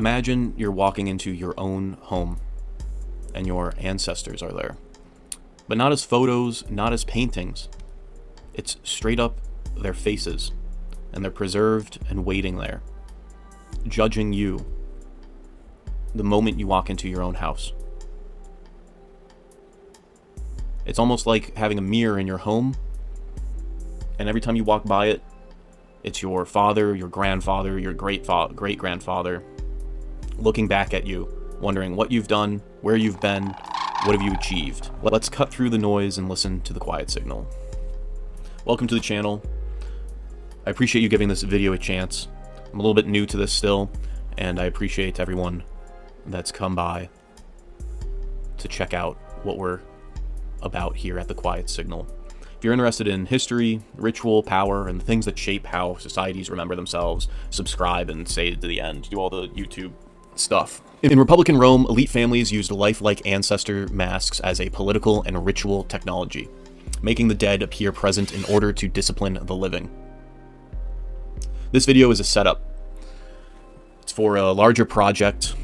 Imagine you're walking into your own home and your ancestors are there. But not as photos, not as paintings. It's straight up their faces, and they're preserved and waiting there, judging you the moment you walk into your own house. It's almost like having a mirror in your home, and every time you walk by it, it's your father, your grandfather, your great-grandfather looking back at you, wondering what you've done, where you've been, what have you achieved. Let's cut through the noise and listen to the quiet signal. Welcome to the channel. I appreciate you giving this video a chance. I'm a little bit new to this still, and I appreciate everyone that's come by to check out what we're about here at the Quiet Signal. If you're interested in history, ritual, power, and the things that shape how societies remember themselves, subscribe and stay to the end. Do all the YouTube stuff. In Republican Rome, elite families used lifelike ancestor masks as a political and ritual technology, making the dead appear present in order to discipline the living. This video is a setup. It's for a larger project,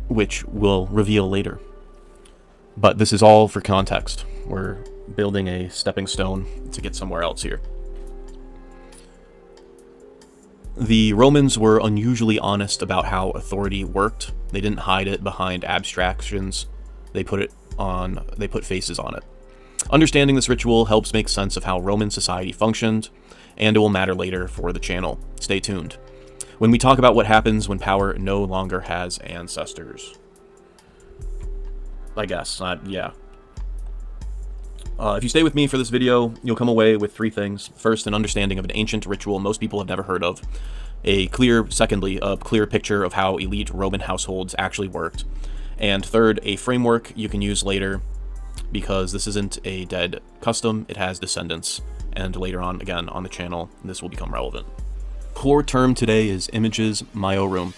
which we'll reveal later. But this is all for context. We're building a stepping stone to get somewhere else here. The Romans were unusually honest about how authority worked. They didn't hide it behind abstractions. They put faces on it. Understanding this ritual helps make sense of how Roman society functioned, and it will matter later for the channel. Stay tuned when we talk about what happens when power no longer has ancestors. I guess, yeah. If you stay with me for this video, you'll come away with three things. First, an understanding of an ancient ritual most people have never heard of. Secondly, a clear picture of how elite Roman households actually worked. And third, a framework you can use later, because this isn't a dead custom, it has descendants. And later on, again, on the channel, this will become relevant. Core term today is images Maiorum.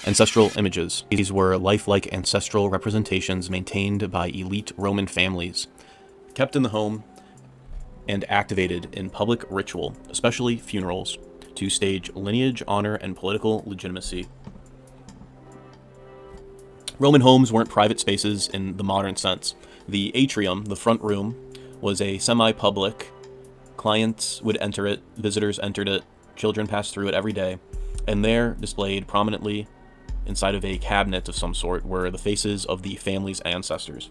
Ancestral images. These were lifelike ancestral representations maintained by elite Roman families, kept in the home and activated in public ritual, especially funerals, to stage lineage, honor, and political legitimacy. Roman homes weren't private spaces in the modern sense. The atrium, the front room, was a semi-public. Clients would enter it, visitors entered it, children passed through it every day, and there, displayed prominently inside of a cabinet of some sort, were the faces of the family's ancestors.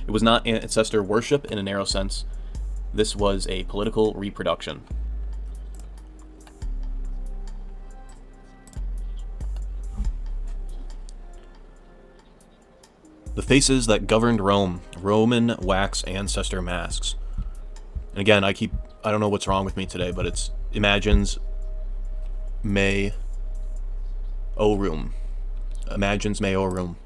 It was not ancestor worship in a narrow sense. This was a political reproduction. The faces that governed Rome, Roman wax ancestor masks. And again, I don't know what's wrong with me today, but it's imagines Maiorum. Imagines Maiorum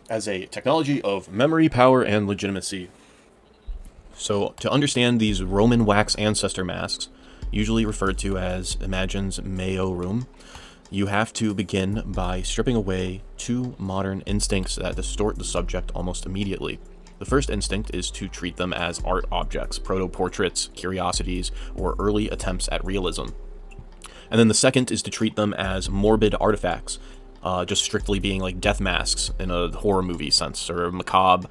as a technology of memory, power, and legitimacy. So, to understand these Roman wax ancestor masks, usually referred to as imagines Maiorum, you have to begin by stripping away two modern instincts that distort the subject almost immediately. The first instinct is to treat them as art objects, proto-portraits, curiosities, or early attempts at realism. And then the second is to treat them as morbid artifacts, just strictly being like death masks in a horror movie sense, or macabre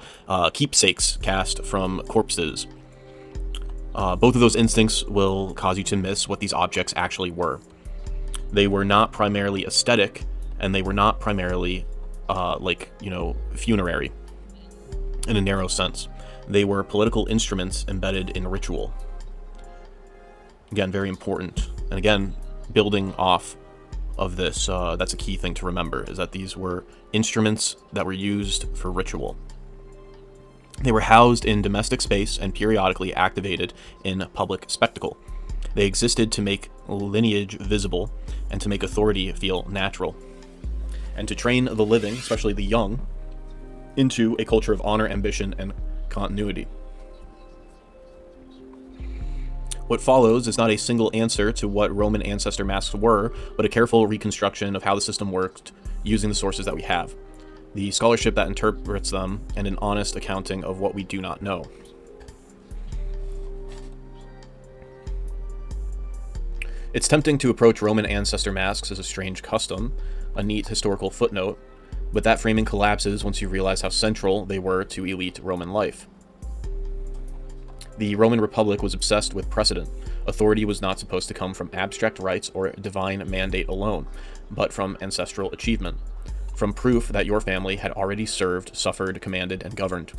keepsakes cast from corpses. Both of those instincts will cause you to miss what these objects actually were. They were not primarily aesthetic, and they were not primarily, funerary in a narrow sense. They were political instruments embedded in ritual. Again, very important. And again, building off of this, that's a key thing to remember, is that these were instruments that were used for ritual. They were housed in domestic space and periodically activated in public spectacle. They existed to make lineage visible and to make authority feel natural, and to train the living, especially the young, into a culture of honor, ambition, and continuity. What follows is not a single answer to what Roman ancestor masks were, but a careful reconstruction of how the system worked using the sources that we have, the scholarship that interprets them, and an honest accounting of what we do not know. It's tempting to approach Roman ancestor masks as a strange custom, a neat historical footnote, but that framing collapses once you realize how central they were to elite Roman life. The Roman Republic was obsessed with precedent. Authority was not supposed to come from abstract rights or divine mandate alone, but from ancestral achievement, from proof that your family had already served, suffered, commanded, and governed.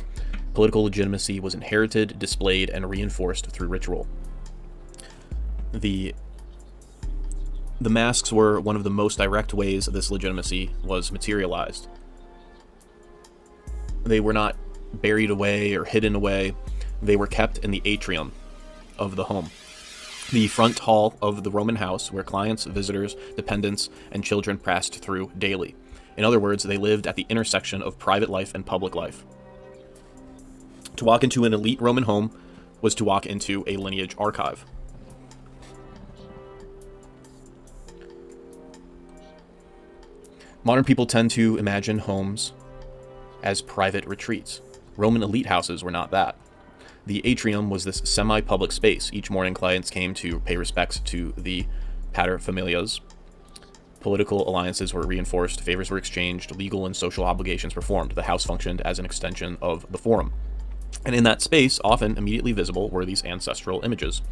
Political legitimacy was inherited, displayed, and reinforced through ritual. The masks were one of the most direct ways this legitimacy was materialized. They were not buried away or hidden away. They were kept in the atrium of the home, the front hall of the Roman house where clients, visitors, dependents, and children passed through daily. In other words, they lived at the intersection of private life and public life. To walk into an elite Roman home was to walk into a lineage archive. Modern people tend to imagine homes as private retreats. Roman elite houses were not that. The atrium was this semi-public space. Each morning, clients came to pay respects to the paterfamilias. Political alliances were reinforced, favors were exchanged, legal and social obligations performed. The house functioned as an extension of the forum. And in that space, often immediately visible, were these ancestral images.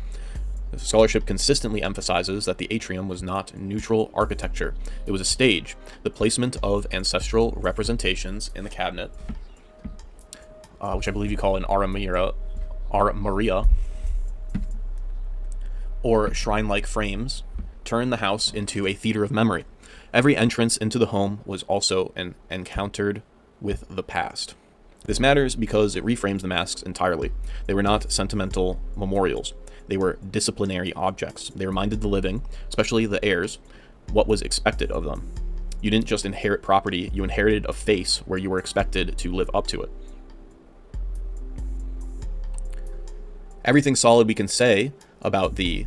Scholarship consistently emphasizes that the atrium was not neutral architecture. It was a stage. The placement of ancestral representations in the cabinet, which I believe you call an armaria, or shrine-like frames, turned the house into a theater of memory. Every entrance into the home was also an encountered with the past. This matters because it reframes the masks entirely. They were not sentimental memorials. They were disciplinary objects. They reminded the living, especially the heirs, what was expected of them. You didn't just inherit property, you inherited a face where you were expected to live up to it. Everything solid we can say about the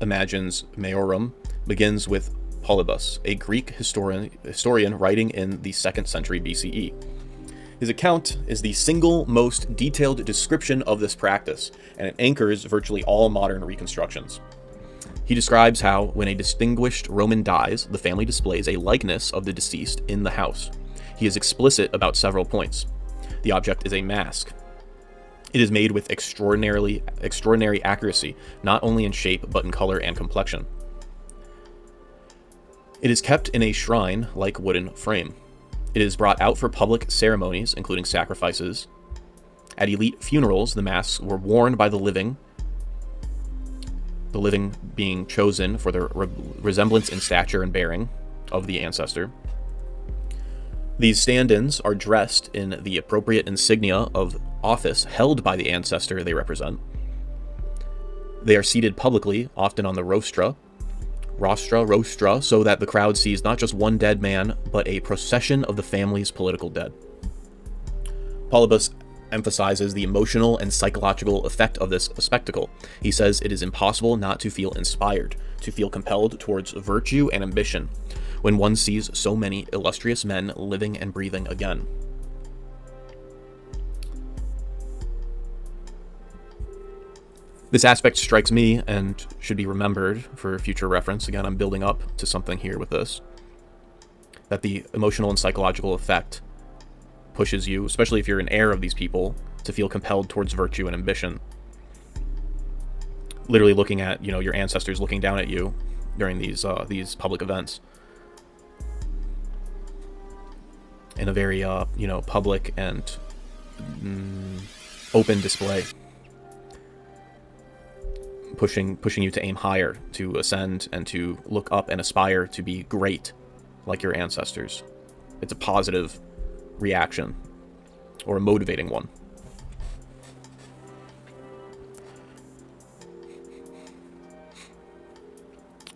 Imagines Maiorum begins with Polybius, a Greek historian writing in the 2nd century BCE. His account is the single most detailed description of this practice, and it anchors virtually all modern reconstructions. He describes how, when a distinguished Roman dies, the family displays a likeness of the deceased in the house. He is explicit about several points. The object is a mask. It is made with extraordinary accuracy, not only in shape, but in color and complexion. It is kept in a shrine-like wooden frame. It is brought out for public ceremonies, including sacrifices. At elite funerals, the masks were worn by the living being chosen for their resemblance in stature and bearing of the ancestor. These stand-ins are dressed in the appropriate insignia of office held by the ancestor they represent. They are seated publicly, often on the rostra, so that the crowd sees not just one dead man, but a procession of the family's political dead. Polybius emphasizes the emotional and psychological effect of this spectacle. He says it is impossible not to feel inspired, to feel compelled towards virtue and ambition, when one sees so many illustrious men living and breathing again. This aspect strikes me and should be remembered for future reference. Again, I'm building up to something here with this. That the emotional and psychological effect pushes you, especially if you're an heir of these people, to feel compelled towards virtue and ambition. Literally looking at, your ancestors looking down at you during these public events. In a very, public and open display. Pushing you to aim higher, to ascend, and to look up and aspire to be great like your ancestors. It's a positive reaction, or a motivating one.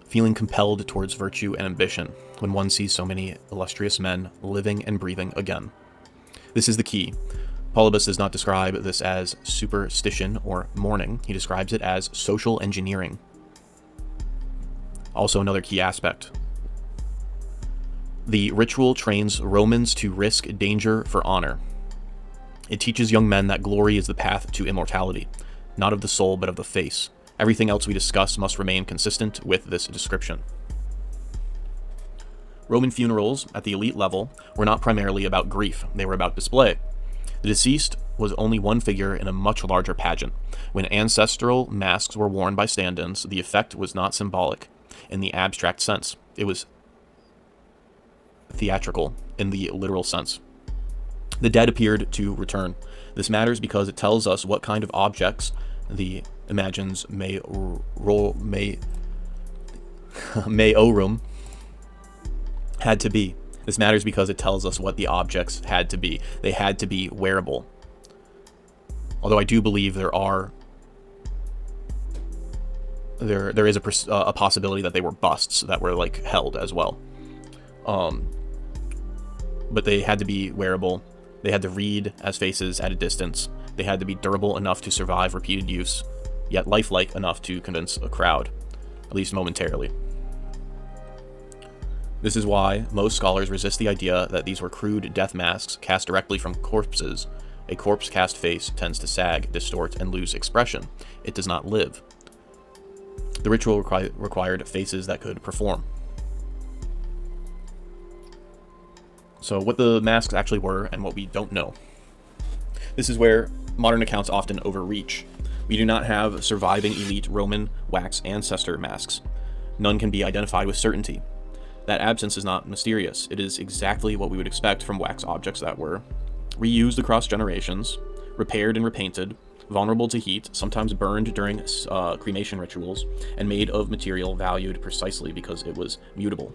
Feeling compelled towards virtue and ambition when one sees so many illustrious men living and breathing again. This is the key. Polybius does not describe this as superstition or mourning. He describes it as social engineering. Also another key aspect. The ritual trains Romans to risk danger for honor. It teaches young men that glory is the path to immortality, not of the soul but of the face. Everything else we discuss must remain consistent with this description. Roman funerals at the elite level were not primarily about grief, they were about display. The deceased was only one figure in a much larger pageant. When ancestral masks were worn by stand-ins, the effect was not symbolic in the abstract sense. It was theatrical in the literal sense. The dead appeared to return. This matters because it tells us what kind of objects the imagines Maiorum had to be. This matters because it tells us what the objects had to be. They had to be wearable. Although I do believe there is a possibility that they were busts that were like held as well. But they had to be wearable. They had to read as faces at a distance. They had to be durable enough to survive repeated use, yet lifelike enough to convince a crowd, at least momentarily. This is why most scholars resist the idea that these were crude death masks cast directly from corpses. A corpse-cast face tends to sag, distort, and lose expression. It does not live. The ritual required faces that could perform. So what the masks actually were and what we don't know. This is where modern accounts often overreach. We do not have surviving elite Roman wax ancestor masks. None can be identified with certainty. That absence is not mysterious. It is exactly what we would expect from wax objects that were reused across generations, repaired and repainted, vulnerable to heat, sometimes burned during cremation rituals, and made of material valued precisely because it was mutable.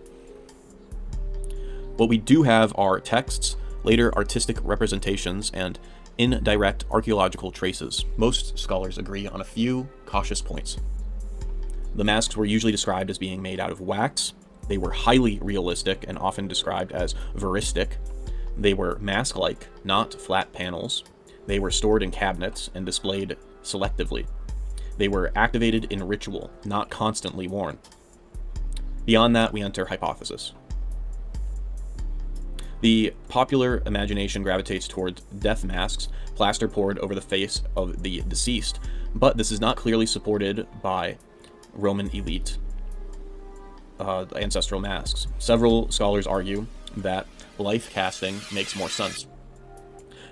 What we do have are texts, later artistic representations, and indirect archaeological traces. Most scholars agree on a few cautious points. The masks were usually described as being made out of wax. They were highly realistic and often described as veristic. They were mask-like, not flat panels. They were stored in cabinets and displayed selectively. They were activated in ritual, not constantly worn. Beyond that, we enter hypothesis. The popular imagination gravitates towards death masks, plaster poured over the face of the deceased, but this is not clearly supported by Roman elite ancestral masks. Several scholars argue that life casting makes more sense.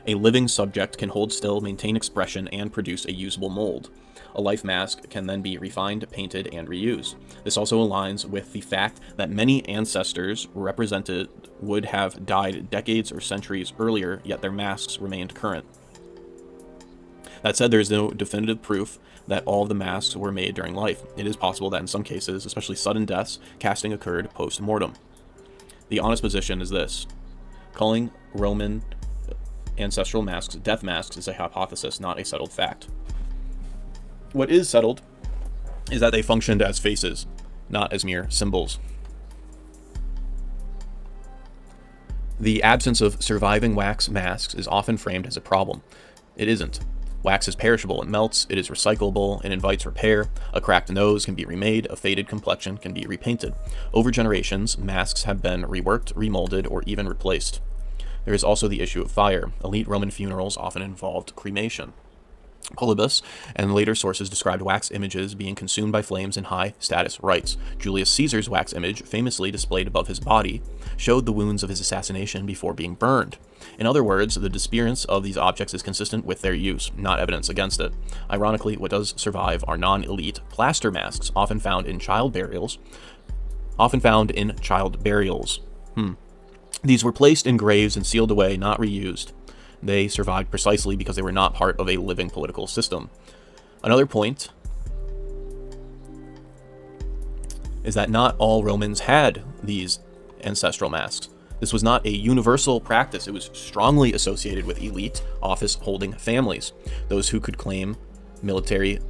A living subject can hold still, maintain expression, and produce a usable mold. A life mask can then be refined, painted, and reused. This also aligns with the fact that many ancestors represented would have died decades or centuries earlier, yet their masks remained current. That said, there is no definitive proof that all of the masks were made during life. It is possible that in some cases, especially sudden deaths, casting occurred post-mortem. The honest position is this: calling Roman ancestral masks death masks is a hypothesis, not a settled fact. What is settled is that they functioned as faces, not as mere symbols. The absence of surviving wax masks is often framed as a problem. It isn't. Wax is perishable, it melts, it is recyclable, it invites repair. A cracked nose can be remade, a faded complexion can be repainted. Over generations, masks have been reworked, remolded, or even replaced. There is also the issue of fire. Elite Roman funerals often involved cremation. Polybius and later sources described wax images being consumed by flames in high-status rites. Julius Caesar's wax image, famously displayed above his body, showed the wounds of his assassination before being burned. In other words, the disappearance of these objects is consistent with their use, not evidence against it. Ironically, what does survive are non-elite plaster masks, often found in child burials. These were placed in graves and sealed away, not reused. They survived precisely because they were not part of a living political system. Another point is that not all Romans had these ancestral masks. This was not a universal practice. It was strongly associated with elite, office-holding families, those who could claim military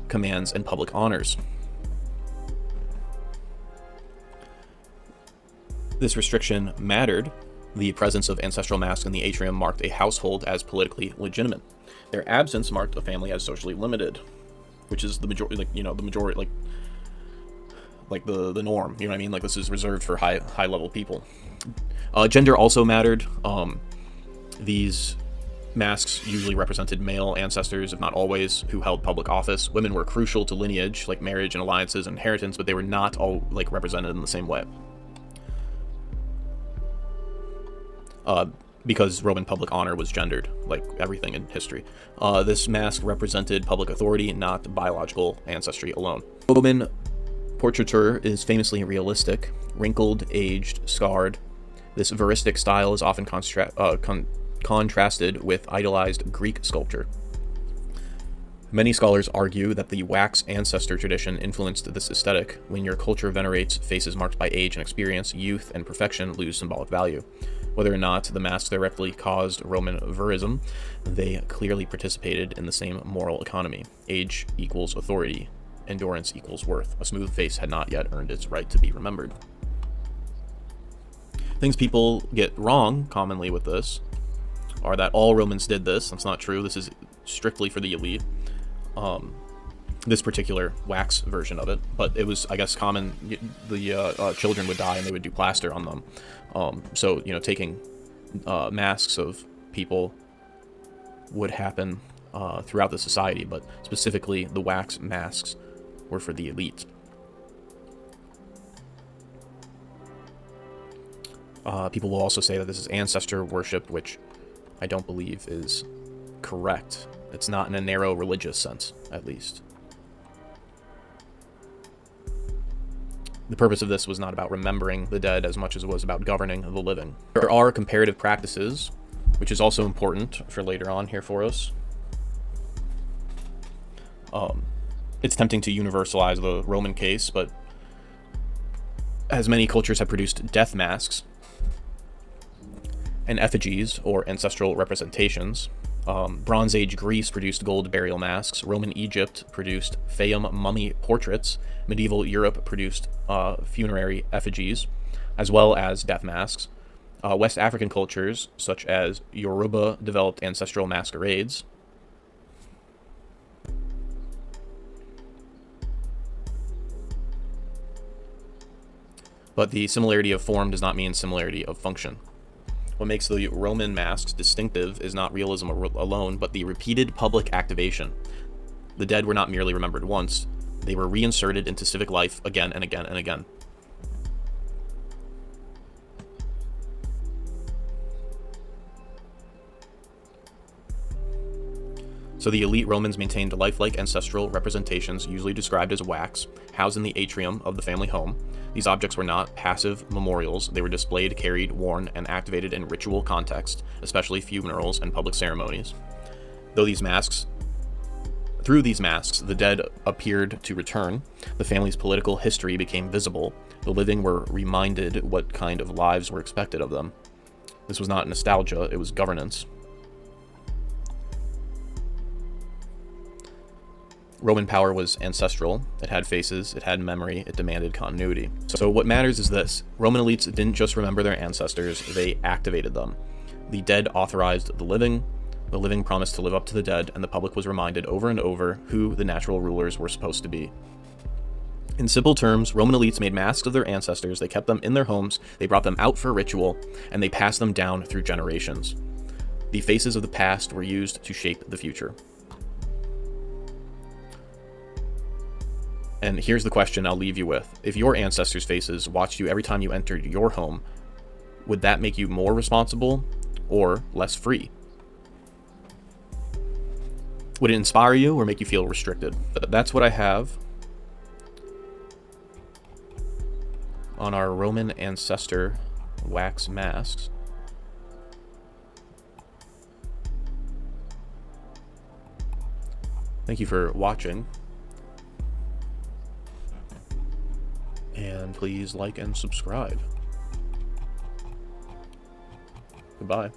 commands and public honors. This restriction mattered. The presence of ancestral masks in the atrium marked a household as politically legitimate. Their absence marked a family as socially limited, which is the majority, the norm. You know what I mean? Like, this is reserved for high level people. Gender also mattered. These Masks usually represented male ancestors, if not always, who held public office. Women were crucial to lineage, like marriage and alliances and inheritance, but they were not all like represented in the same way. Because Roman public honor was gendered, like everything in history. This mask represented public authority, not biological ancestry alone. Roman portraiture is famously realistic, wrinkled, aged, scarred. This veristic style is often contrasted with idolized Greek sculpture. Many scholars argue that the wax ancestor tradition influenced this aesthetic. When your culture venerates faces marked by age and experience, youth and perfection lose symbolic value. Whether or not the masks directly caused Roman verism, they clearly participated in the same moral economy. Age equals authority. Endurance equals worth. A smooth face had not yet earned its right to be remembered. Things people get wrong commonly with this are that all Romans did this. That's not true. This is strictly for the elite. This particular wax version of it, but it was, I guess, common. The children would die and they would do plaster on them. So, you know, taking masks of people would happen throughout the society, but specifically the wax masks were for the elite. People will also say that this is ancestor worship, which I don't believe is correct. It's not in a narrow religious sense, at least. The purpose of this was not about remembering the dead as much as it was about governing the living. There are comparative practices, which is also important for later on here for us. It's tempting to universalize the Roman case, but as many cultures have produced death masks and effigies, or ancestral representations. Bronze Age Greece produced gold burial masks. Roman Egypt produced Fayum mummy portraits. Medieval Europe produced funerary effigies, as well as death masks. West African cultures, such as Yoruba, developed ancestral masquerades. But the similarity of form does not mean similarity of function. What makes the Roman masks distinctive is not realism alone, but the repeated public activation. The dead were not merely remembered once, they were reinserted into civic life again and again and again. So the elite Romans maintained lifelike ancestral representations, usually described as wax, housed in the atrium of the family home. These objects were not passive memorials. They were displayed, carried, worn, and activated in ritual context, especially funerals and public ceremonies. Through these masks, the dead appeared to return. The family's political history became visible. The living were reminded what kind of lives were expected of them. This was not nostalgia, it was governance. Roman power was ancestral, it had faces, it had memory, it demanded continuity. So what matters is this: Roman elites didn't just remember their ancestors, they activated them. The dead authorized the living promised to live up to the dead, and the public was reminded over and over who the natural rulers were supposed to be. In simple terms, Roman elites made masks of their ancestors, they kept them in their homes, they brought them out for ritual, and they passed them down through generations. The faces of the past were used to shape the future. And here's the question I'll leave you with. If your ancestors' faces watched you every time you entered your home, would that make you more responsible or less free? Would it inspire you or make you feel restricted? That's what I have on our Roman ancestor wax masks. Thank you for watching. And please like and subscribe. Goodbye.